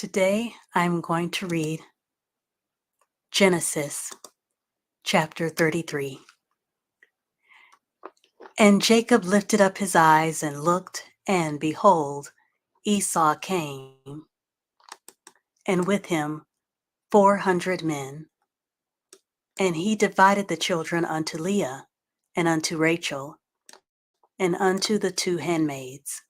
Today I'm going to read Genesis chapter 33. And Jacob lifted up his eyes and looked, and behold, Esau came, and with him 400 men. And he divided the children unto Leah, and unto Rachel, and unto the 2 handmaids.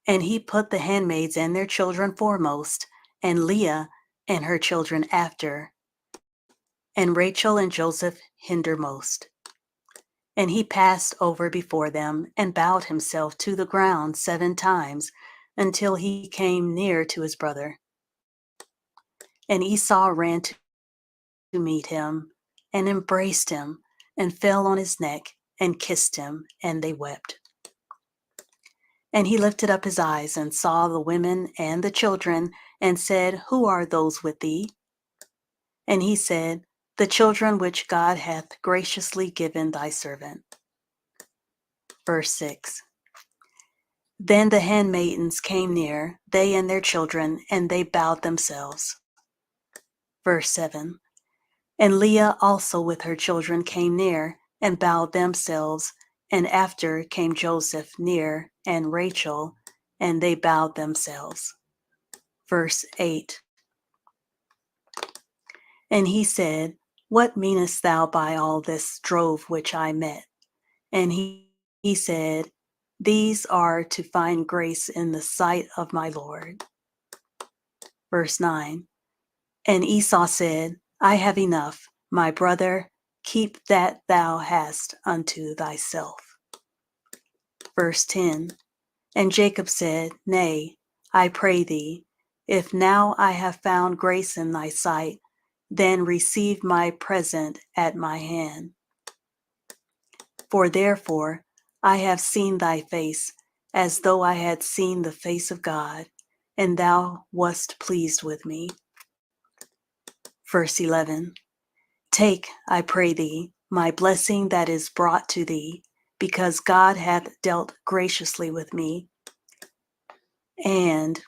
And he put the handmaids and their children foremost, and Leah and her children after, and Rachel and Joseph hindermost. And he passed over before them, and bowed himself to the ground 7 times, until he came near to his brother. And Esau ran to meet him, and embraced him, and fell on his neck, and kissed him, and they wept. And he lifted up his eyes, and saw the women and the children, and said, Who are those with thee? And he said, The children which God hath graciously given thy servant. Verse 6. Then the handmaidens came near, they and their children, and they bowed themselves. Verse 7. And Leah also with her children came near, and bowed themselves, and after came Joseph near, and Rachel, and they bowed themselves. Verse 8. And he said, What meanest thou by all this drove which I met? And he said, These are to find grace in the sight of my Lord. Verse 9. And Esau said, I have enough, my brother, keep that thou hast unto thyself. Verse 10. And Jacob said, Nay, I pray thee, if now I have found grace in thy sight, then receive my present at my hand. For therefore I have seen thy face, as though I had seen the face of God, and thou wast pleased with me. Verse 11. Take, I pray thee, my blessing that is brought to thee, because God hath dealt graciously with me, and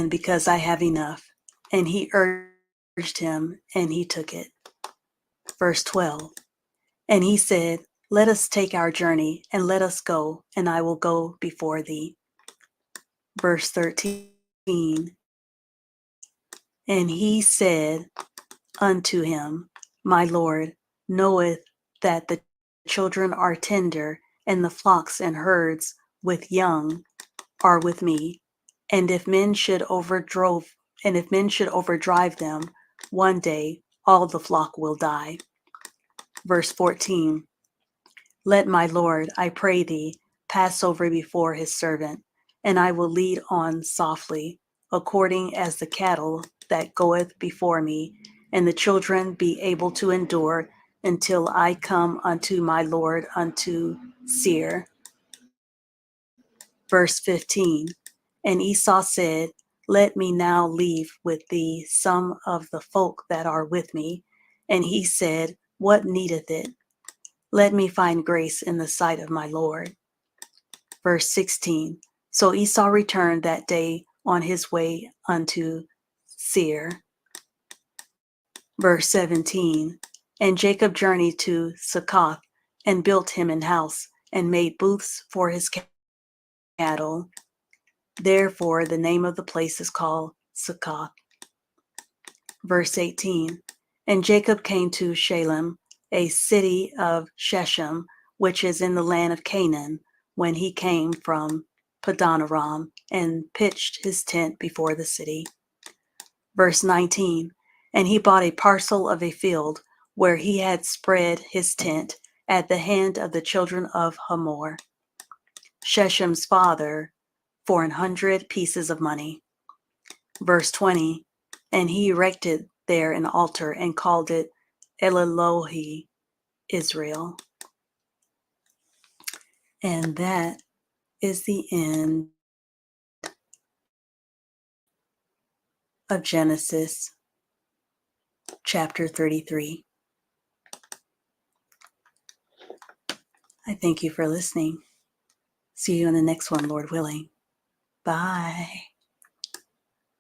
because I have enough. And he urged him, and he took it. Verse 12. And he said, Let us take our journey, and let us go, and I will go before thee. Verse 13. And he said unto him, My Lord knoweth that the children are tender, and the flocks and herds with young are with me. And if men should overdrive them, one day all the flock will die. Verse 14. Let my Lord, I pray thee, pass over before his servant, and I will lead on softly, according as the cattle that goeth before me, and the children be able to endure until I come unto my Lord unto Seir. Verse 15. And Esau said, Let me now leave with thee some of the folk that are with me. And he said, What needeth it? Let me find grace in the sight of my Lord. Verse 16. So Esau returned that day on his way unto Seir. Verse 17. And Jacob journeyed to Succoth, and built him an house, and made booths for his cattle. Therefore the name of the place is called Succoth. Verse 18. And Jacob came to Shalem, a city of Shechem, which is in the land of Canaan, when he came from Padanaram, and pitched his tent before the city. Verse 19. And he bought a parcel of a field, where he had spread his tent, at the hand of the children of Hamor, Shechem's father, for 100 pieces of money. Verse 20. And he erected there an altar, and called it Elohi Israel. And that is the end of Genesis chapter 33. I thank you for listening. See you in the next one, Lord willing. Bye.